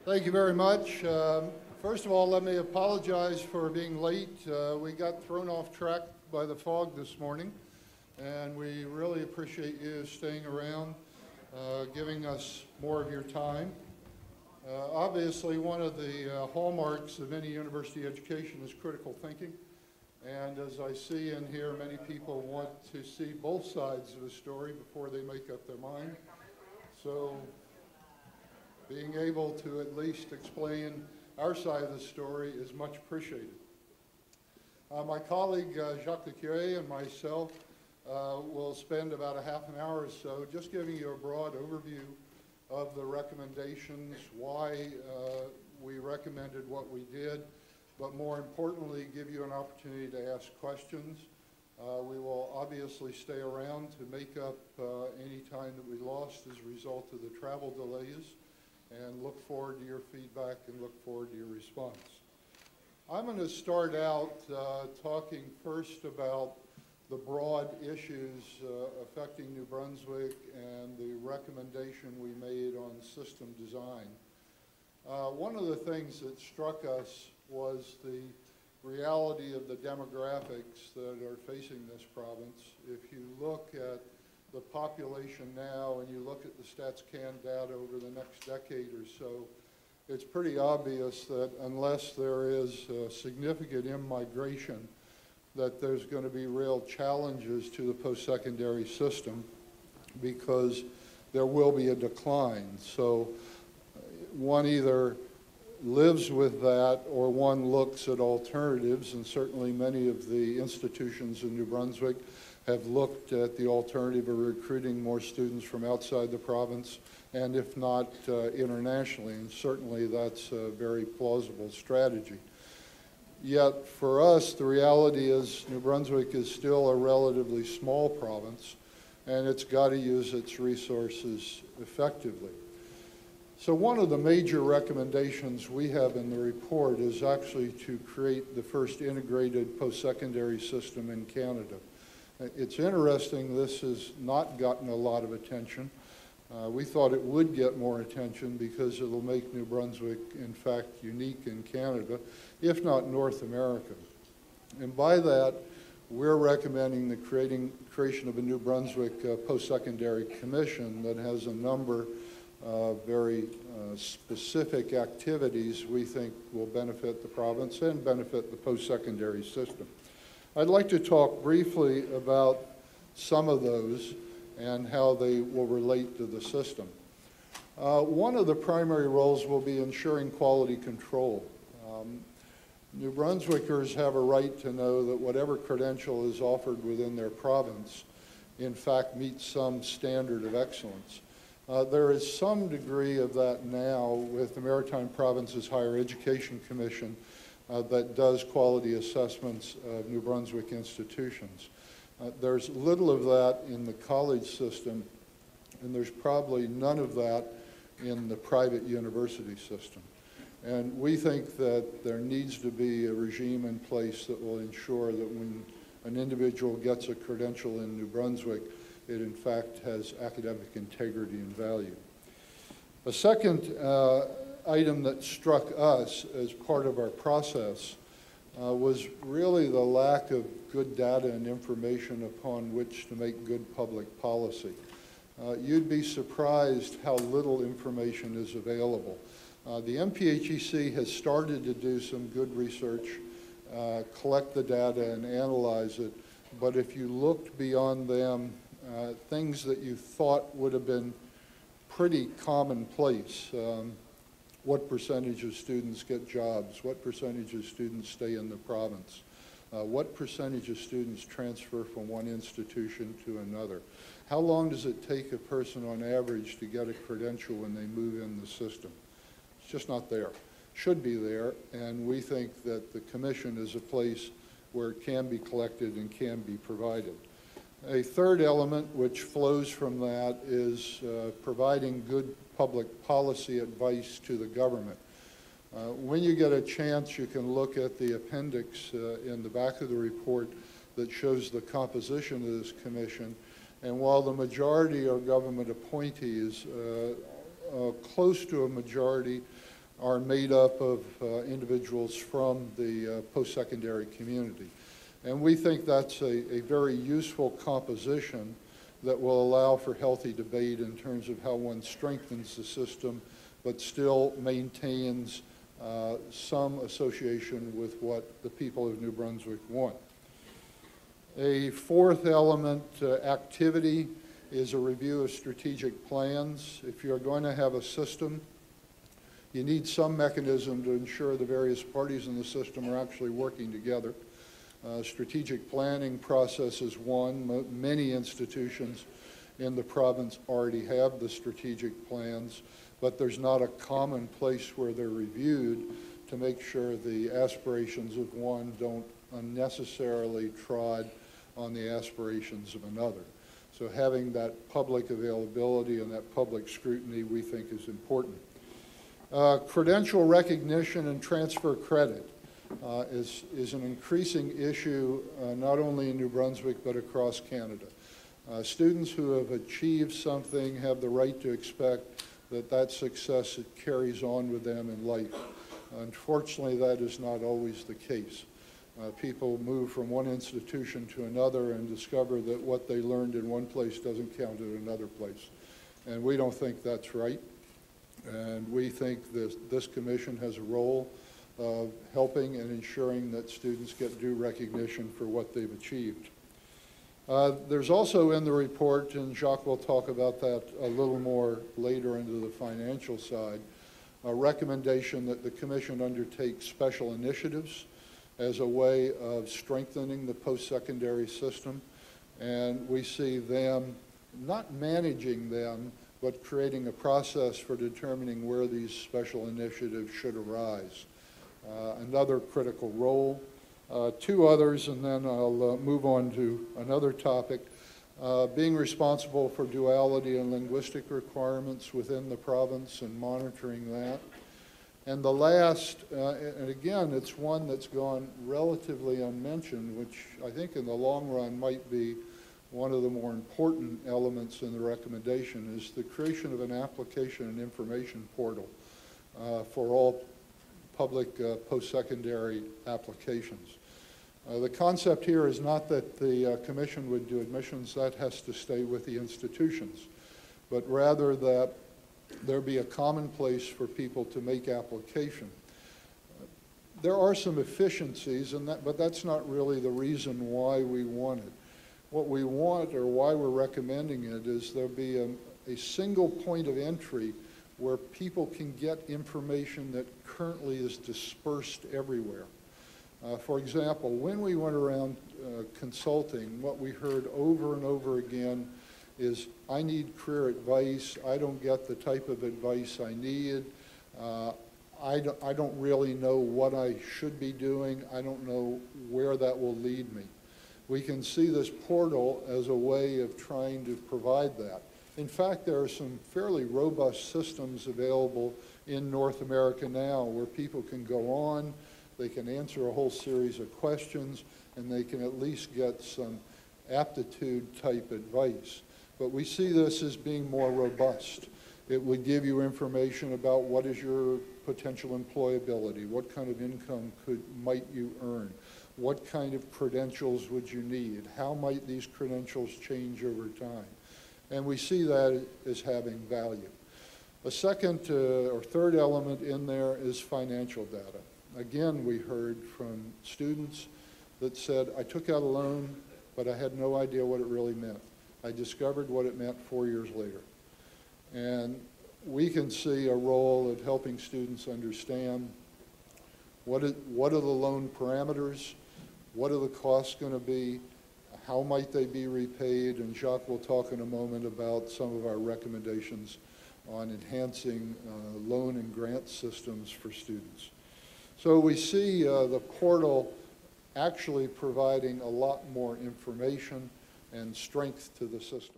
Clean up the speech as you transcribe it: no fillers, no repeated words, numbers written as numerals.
Thank you very much. First of all, let me apologize for being late. We got thrown off track by the fog this morning, and we really appreciate you staying around, giving us more of your time. Obviously, one of the hallmarks of any university education is critical thinking. And as I see in here, many people want to see both sides of a story before they make up their mind. So being able to at least explain our side of the story is much appreciated. My colleague Jacques Lecuyer and myself will spend about a half an hour or so just giving you a broad overview of the recommendations, why we recommended what we did, but more importantly, give you an opportunity to ask questions. We will obviously stay around to make up any time that we lost as a result of the travel delays, and look forward to your feedback and look forward to your response. I'm going to start out talking first about the broad issues affecting New Brunswick and the recommendation we made on system design. One of the things that struck us was the reality of the demographics that are facing this province. If you look at the population now and you look at the StatsCan data over the next decade or so, it's pretty obvious that unless there is significant immigration, that there's going to be real challenges to the post-secondary system because there will be a decline. So one either lives with that or one looks at alternatives, and certainly many of the institutions in New Brunswick have looked at the alternative of recruiting more students from outside the province, and if not internationally, and certainly that's a very plausible strategy. Yet for us, the reality is New Brunswick is still a relatively small province, and it's got to use its resources effectively. So one of the major recommendations we have in the report is actually to create the first integrated post-secondary system in Canada. It's interesting, this has not gotten a lot of attention. We thought it would get more attention because it'll make New Brunswick, in fact, unique in Canada, if not North America. And by that, we're recommending the creation of a New Brunswick Post-Secondary Commission that has a number of very specific activities we think will benefit the province and benefit the post-secondary system. I'd like to talk briefly about some of those and how they will relate to the system. One of the primary roles will be ensuring quality control. New Brunswickers have a right to know that whatever credential is offered within their province, in fact, meets some standard of excellence. There is some degree of that now with the Maritime Provinces Higher Education Commission that does quality assessments of New Brunswick institutions. There's little of that in the college system, and there's probably none of that in the private university system. And we think that there needs to be a regime in place that will ensure that when an individual gets a credential in New Brunswick, it in fact has academic integrity and value. A second item that struck us as part of our process was really the lack of good data and information upon which to make good public policy. You'd be surprised how little information is available. The MPHEC has started to do some good research, collect the data and analyze it, but if you looked beyond them, things that you thought would have been pretty commonplace, what percentage of students get jobs, what percentage of students stay in the province, what percentage of students transfer from one institution to another, how long does it take a person on average to get a credential when they move in the system? It's just not there. Should be there, and we think that the Commission is a place where it can be collected and can be provided. A third element which flows from that is providing good public policy advice to the government. When you get a chance, you can look at the appendix in the back of the report that shows the composition of this commission. And while the majority are government appointees, close to a majority are made up of individuals from the post-secondary community. And we think that's a very useful composition that will allow for healthy debate in terms of how one strengthens the system, but still maintains some association with what the people of New Brunswick want. A fourth element, activity, is a review of strategic plans. If you're going to have a system, you need some mechanism to ensure the various parties in the system are actually working together. Strategic planning process is one. Many institutions in the province already have the strategic plans, but there's not a common place where they're reviewed to make sure the aspirations of one don't unnecessarily trod on the aspirations of another. So having that public availability and that public scrutiny, we think, is important. Credential recognition and transfer credit is an increasing issue not only in New Brunswick but across Canada. Students who have achieved something have the right to expect that that success carries on with them in life. Unfortunately, that is not always the case. People move from one institution to another and discover that what they learned in one place doesn't count at another place. And we don't think that's right. And we think this commission has a role of helping and ensuring that students get due recognition for what they've achieved. There's also in the report, and Jacques will talk about that a little more later into the financial side, a recommendation that the commission undertake special initiatives as a way of strengthening the post-secondary system. And we see them not managing them, but creating a process for determining where these special initiatives should arise. Another critical role. Two others, and then I'll move on to another topic. Being responsible for duality and linguistic requirements within the province and monitoring that. And the last, and again, it's one that's gone relatively unmentioned, which I think in the long run might be one of the more important elements in the recommendation, is the creation of an application and information portal for all public post-secondary applications. The concept here is not that the commission would do admissions, that has to stay with the institutions, but rather that there be a common place for people to make application. There are some efficiencies, but that's not really the reason why we want it. What we want, or why we're recommending it, is there be a single point of entry where people can get information that currently is dispersed everywhere. For example, when we went around consulting, what we heard over and over again is, I need career advice, I don't get the type of advice I need, I don't really know what I should be doing, I don't know where that will lead me. We can see this portal as a way of trying to provide that. In fact, there are some fairly robust systems available in North America now where people can go on, they can answer a whole series of questions, and they can at least get some aptitude type advice. But we see this as being more robust. It would give you information about what is your potential employability, what kind of income might you earn, what kind of credentials would you need, how might these credentials change over time. And we see that as having value. A second or third element in there is financial data. Again, we heard from students that said, I took out a loan, but I had no idea what it really meant. I discovered what it meant 4 years later. And we can see a role of helping students understand what are the loan parameters, what are the costs going to be, how might they be repaid, and Jacques will talk in a moment about some of our recommendations on enhancing loan and grant systems for students. So we see the portal actually providing a lot more information and strength to the system.